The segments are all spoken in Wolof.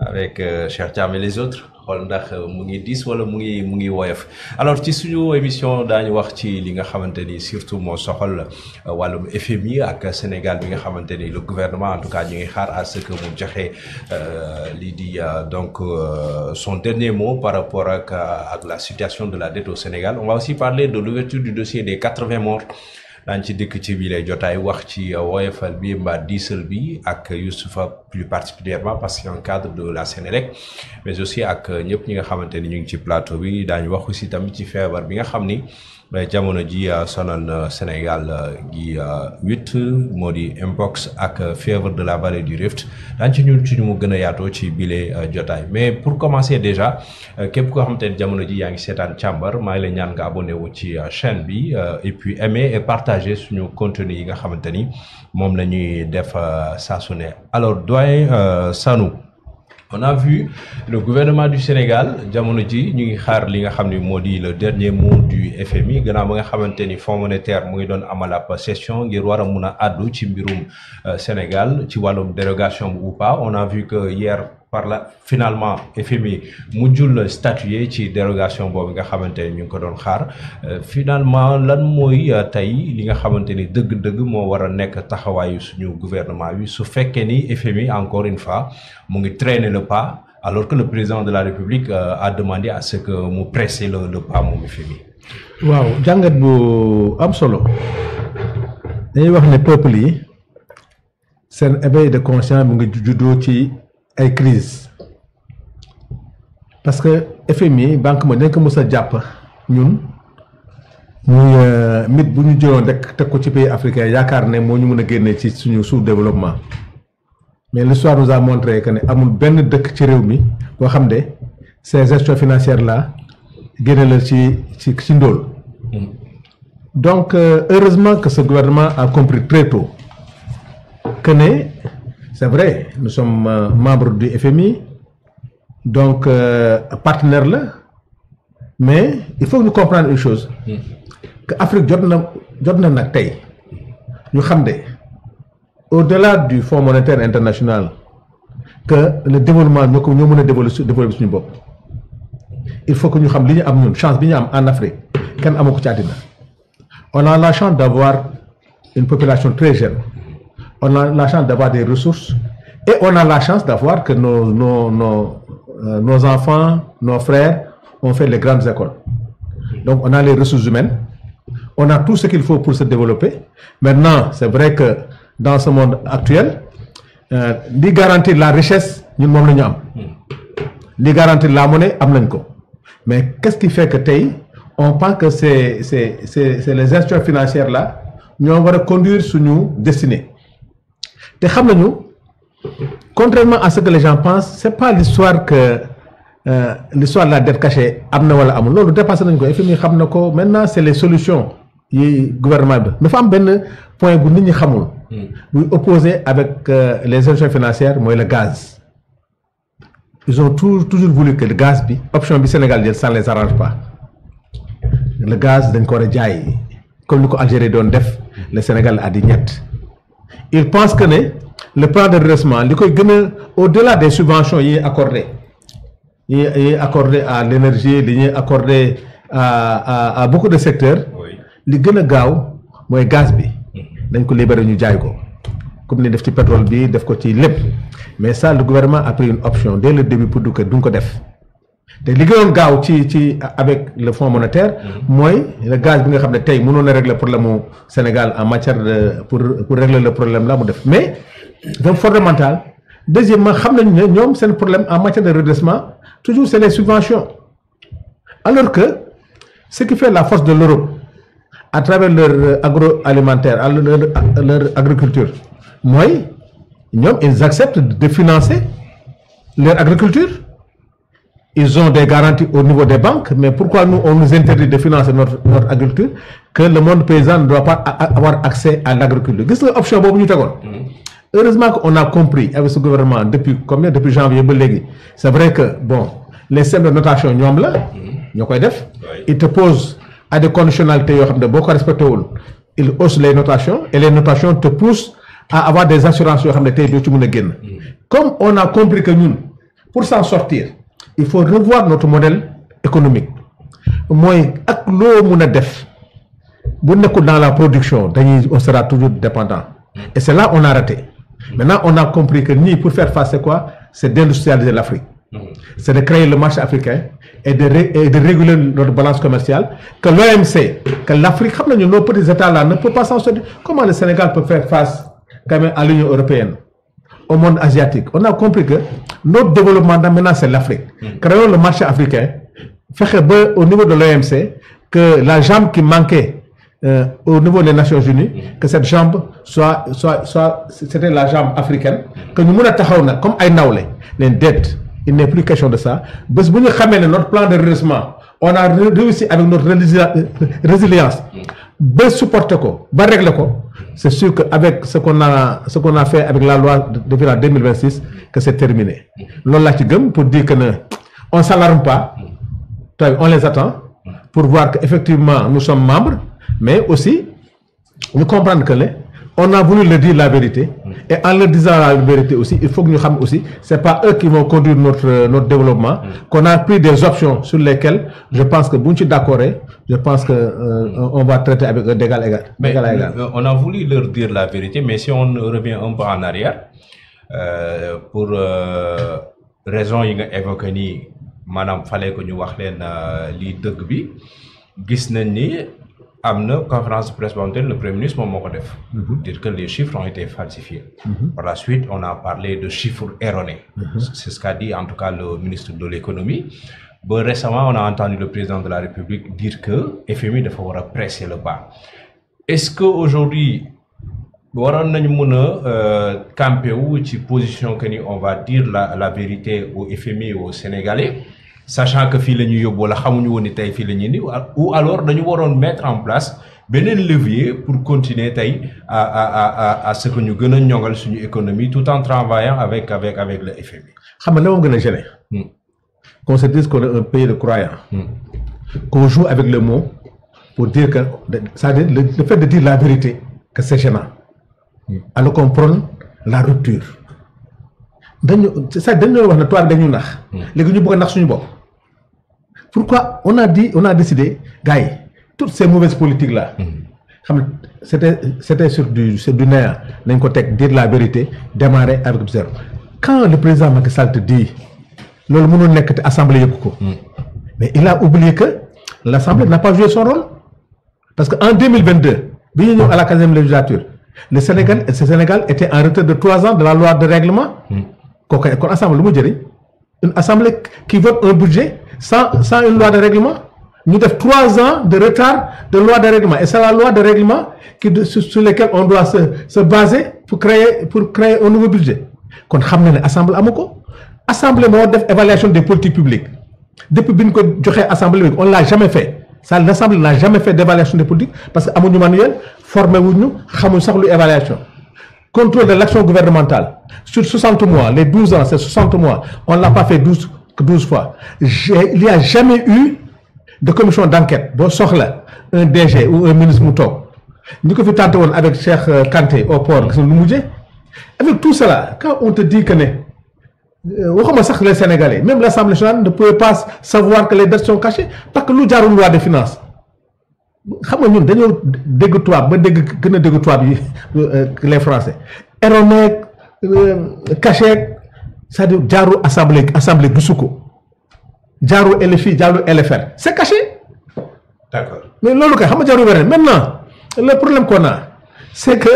avec Cheikh Thiam et les autres xool ndax mu ngi diis wala mu ngi woyof alors ci suñu émission daañu wax ci li nga xamante ni surtout moo soxal wàllum FMI ak Sénégal bi nga xamante ni le gouvernement en tout cas ñu ngi xaar à ce que mu joxe lii di donc son dernier mot par rapport ak la situation de la dette au Sénégal. On va aussi parler de l'ouverture du dossier des 80 morts. daañu ci dëkk ci biir jotaay wax ci woyofal bi mbaa diisal bi ak Youssoupha plus particulièrement parce que en cadre de la Sénélec mais aussi ak ñëpp ñi nga xamante ni ñu ngi ci plateau bi daañu wax aussi tamit ci feebar bi nga xam ni jamono ji sonal Sénégal gi 8 moo di mpox ak fièvre de la vallée du Rift daañu ci ñun ci ñu mu gën a yaatoo ci bile jotaay mais pour commencer déjà képp koo xamante ni jamono ji yaa ngi seetaan càmbar maa ngi lay ñaan nga abonné wu ci chaîne bi et puis aimer et partager suñu contenu yi nga xamante ni moom la ñuy def saa su ne alors doyen Sanou on a vu le gouvernement du Sénégal jamono ji ñu ngi xaar li nga xam ni moo di le dernier mot du FMI gannaaw ba nga xamante ni Fonds monétaire mu ngi doon amal ab session ngir war a mun a àddu ci mbirum Sénégal ci wàllum dérogation ou pas on a vu que hier finalement FMI mujjul statuer ci dérogation boobu nga xamante ni ñu ngi ko doon xaar finalement lan mooy tey li nga xamante ni dëgg-dëgg moo war a nekk taxawaayu suñu gouvernement bi su fekkee ni FMI encore une fois mu ngi traîner le pas alors que le président de la République a demandé à ce que mu presser le pas moom FMI. waaw jàngat bu am solo dañuy wax ne peuple yi seen éveil de conscience mu ngi juddoo ci ay crise parce que FMI banque mo dañ ko mës a jàpp ñun muy mit bu ñu jëloon rek teg ko ci pays africain yaakaar ne moo ñu mën a génne ci suñu sous-développement mais l'histoire nous a montré que ne amul benn dëkk ci réew mi boo xam ne ces gestions financières là génne la ci ndóol donc heureusement que ce gouvernement a compris très tôt que ne c'est vrai nous sommes membres du FMI donc partenaire là mais il faut que nous comprenions une chose que Afrique jot na nag tey ñu xam ne au-delà du Fonds monétaire international que le développement ñoo mën a développer suñu bopp il faut que ñu xam li ñu am ñun chance bi ñu am en Afrique kenn amu ko ci àddina on a la chance d'avoir une population très jeune. On a la chance d'avoir des ressources et on a la chance d'avoir que nos enfants, nos frères ont fait les grandes écoles. Donc on a les ressources humaines, on a tout ce qu'il faut pour se développer. Maintenant, c'est vrai que dans ce monde actuel, li garantir la richesse, ñun moom la ñu am. Li garantir la monnaie, am nañ ko. Mais qu'est-ce qui fait que tey on pense que c'est les institutions financières là ñoo war a conduire suñu destinée. te xam nañu contrairement à ce que les gens pensent c'est pas l'histoire que l'histoire de la dette cachée am na wala amul loolu dépassé nañ ko FMI xam na ko maintenant c'est les solutions yi gouvernement bi dafa am benn point bu nit ñi xamul buy opposé avec les institutions financières mooy le gaz ils ont toujours voulu que le gaz bi option bi Sénégal jël ça ne les arrange pas le gaz dañ ko war a jaay comme ni ko Algérie doon def le Sénégal a di ñett il pense que le plan de redressement li koy gën a au-delà des subventions yi accordé à l'énergie li ñuy accordé à beaucoup de secteurs li gën a gaaw mooy gaz bi dañ ko libérer ñu jaay ko comme ni def ci pétrole bi def ko ci lépp mais ça le gouvernement a pris une option dès le début pour que duñ ko def te li gënoon gaaw ci avec le Fonds monétaire mooy le gaz bi nga xam ne tey mënoon na régler problème mu Sénégal en matière de pour régler le problème là mu def mais donc fondamental deuxièmement xam nañu ne ñoom seen problème en matière de redressement toujours c'est les subventions alors que ce qui fait la force de l'Europe à travers leur agroalimentaire leur agriculture mooy ñoom ils acceptent de financer leur agriculture. Ils ont des garanties au niveau des banques, mais pourquoi nous, on nous interdit de financer notre agriculture, que le monde paysan ne doit pas avoir accès à l'agriculture. Qu'est-ce que l'option que nous avons? Heureusement qu'on a compris avec ce gouvernement depuis janvier, c'est vrai que, bon, les systèmes de notation, ils te posent à des conditionnalités, ils haussent les notations, et les notations te poussent à avoir des assurances. Comme on a compris que nous, pour s'en sortir il faut revoir notre modèle économique mooy ak loo mun a def bu nekkul dans la production on sera toujours dépendant et c'est là on a raté maintenant on a compris que ñii pour faire face c'est quoi c'est d'industrialiser l'Afrique c'est de créer le marché africain et de réguler notre balance commerciale que l'OMC que l'Afrique xam nañu nos petits états là ne peut pas s'en sortir. Comment le Sénégal peut faire face quand même à l'Union européenne, au monde asiatique? On a compris que notre développement maintenant c'est l'Afrique. Créons le marché africain, fexe ba au niveau de l'OMC que la jambe qui manquait au niveau des Nations Unies, que cette jambe soit c'était la jambe africaine, que nous mën a taxaw na comme ay nawle leen dette. Il n'est plus question de ça. Bés bu ñu xamee ne notre plan de redressement on a réussi avec notre résilience ba supporter ko ba régler ko, c'est sûr que avec ce qu'on a fait avec la loi depuis en 2026 que c'est terminé. Loolu laa ci gëm pour dire que ne on s'alarme pas, on les attend pour voir que effectivement nous sommes membres, mais aussi nous comprendre que on a voulu leur dire la vérité et en leur disant la vérité aussi il faut que nous sachions aussi c'est pas eux qui vont conduire notre développement, qu'on a pris des options sur lesquelles je pense que bu ñu ci d'accord je pense que on va traiter avec d'égal à égal. Mais on a voulu leur dire la vérité, mais si on revient un peu en arrière pour raison yi nga évoqué nii maanaam fallait que ñu wax leen lii dëgg bi gis nañ ni am na conférence de presse boo xamante ne le Premier ministre moom moo ko def pour dire que les chiffres ont été falsifiés. Par la suite on a parlé de chiffres erronés. C'est ce qu'a dit en tout cas le ministre de l'économie. Ba récemment on a entendu le président de la République dire que FMI dafa war a presser le bas. Est-ce que aujourd'hui waroon nañu mën a camper wu ci position que ni on va dire la vérité au FMI et aux Sénégalais, sachant que fii la ñuy yóbbu wala xamuñu woon ni tey fii la ñuy ni ou alors dañu waroon mettre en place beneen levier pour continuer tey à ce que ñu gën a ñongal suñu économie tout en travaillant avec le FMI. Xam nga la moo gën a gêné. Qu'on se dise qu'on est un pays de croyants. Qu'on joue avec le mot pour dire que c'est-à-dire le fait de dire la vérité que c'est gênant. Alors qu'on prône la rupture. dañu wax ne toi dañu nax. léegi ñu bëgg a nax suñu bopp. Pourquoi on a décidé gars yi toutes ces mauvaises politiques là. xam nga c'était sur du néant nañ ko teg dire la vérité démarrer avec zéro. Quand le président Macky Sall te dit loolu mënul nekk te assemblée yëg ko. mais il a oublié que l'assemblée n'a pas joué son rôle. Parce que en 2022 bi ñu ñëw à la 15e législature le Sénégal était en retard de 3 ans de la loi de règlement. kooku kon assemblée lu mu jëriñ une assemblée qui vote un budget sans une loi de règlement ñu def 3 ans de retard de loi de règlement et c'est la loi de règlement sur lesquelles on doit se baser pour créer un nouveau budget. Kon xam na ne assemblée amu ko. Assemblée moo def évaluation des politiques publiques depuis bi ñu ko joxee assemblée on l'a jamais fait. Ça, l'Assemblée n'a jamais fait d'évaluation des politiques parce que amuñu manuel formé wuñu xamuñ sax lu évaluation. Contrôle de l'action gouvernementale sur 60 mois, les 12 ans, c'est 60 mois, on ne l'a pas fait 12 fois. Il n'y a jamais eu de commission d'enquête. Bon, soxla un DG ou un ministre mu toog ñu ko fi tenté woon avec Cheikh Kanté au port gis nga lu mujjee. Avec tout cela, quand on te dit que waxuma sax les Sénégalais, même l'Assemblée nationale ne pouvait pas savoir que les dettes sont cachées parce que lu jaarul loi de finances. Xam nga ñun dañoo dégg tubaab ba gën a dégg tubaab yi les Français erroné caché c'est-à-dire jaaru assemblée gisu ko jaaru LFI jaaru LFR c'est caché. D'accord. Mais loolu kay xam nga jaaru weneen maintenant le problème qu'on a c'est que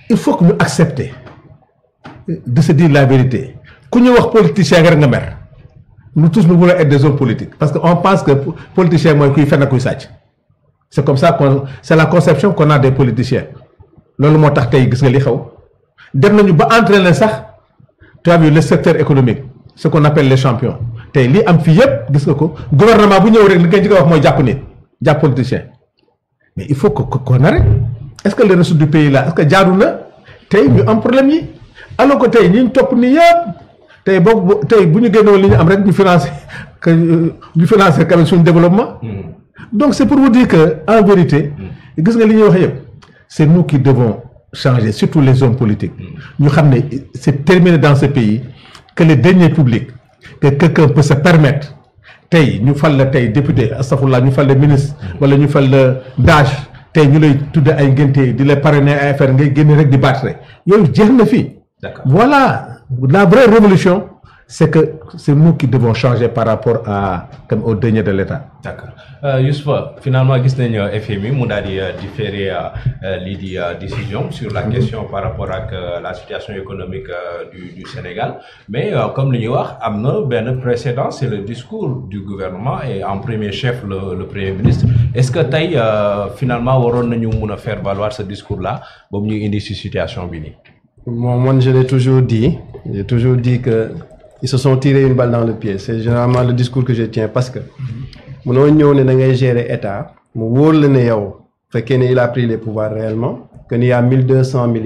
il faut que ñu accepter de se dire la vérité ku ñu wax politicien rek nga mer nous tous nous voulons être des hommes politiques parce que on pense que politicien mooy kuy fen kuy sàcc. C'est comme ça c'est la conception qu'on a des politiciens. Loolu moo tax tey gis nga li xew dem nañu ba entraîner sax tu as vu le secteur économique ce qu'on appelle les champions tey lii am fii yëpp gis nga ko gouvernement bu ñëw rek li nga njëkk a wax mooy jàpp nit jàpp politicien mais il faut qu'on arrête. Est-ce que le reste du pays là est-ce que jaadu na tey ñu am problème yi alors que tey ñi ñu topp nii yëpp tey boobu tey bu ñu génnoon li ñu am rek ñu financer quand même suñu développement. Donc c'est pour vous dire que en vérité gis nga li ñuy wax yëpp c'est nous qui devons changer surtout les hommes politiques ñu xam ne c'est terminé dans ce pays que les deniers publics que quelqu'un peut se permettre tey ñu fal la tey député astafurlah ñu fal la ministre wala ñu fal la DAGE tey ñu lay tudde ay ngénte di la parrainer ay affaire ngay génne rek di battre yooyu jeex na fii. Voilà la vraie révolution. C'est que c'est nous qui devons changer par rapport à comme aux deniers de l'État. D'accord. Youssoupha, finalement, gis nañu FMI mu daal di différer lii di décision sur la question par rapport ak la situation économique du Sénégal. Mais comme li ñuy wax am na benn précédent, c'est le discours du gouvernement et en premier chef le Premier ministre. Est-ce que tey finalement waroon nañu mun a faire valoir ce discours-là ba mu ñuy indi ci situation bi nii? Moi, je l'ai toujours dit. J'ai toujours dit que ils se sont tirés une balle dans le pied. C'est généralement le discours que je tiens parce que mënoo ñëw ne da ngay gérer état mu wóor la ne yow fekkee ne il a pris les pouvoirs réellement que il y a 1200 milliards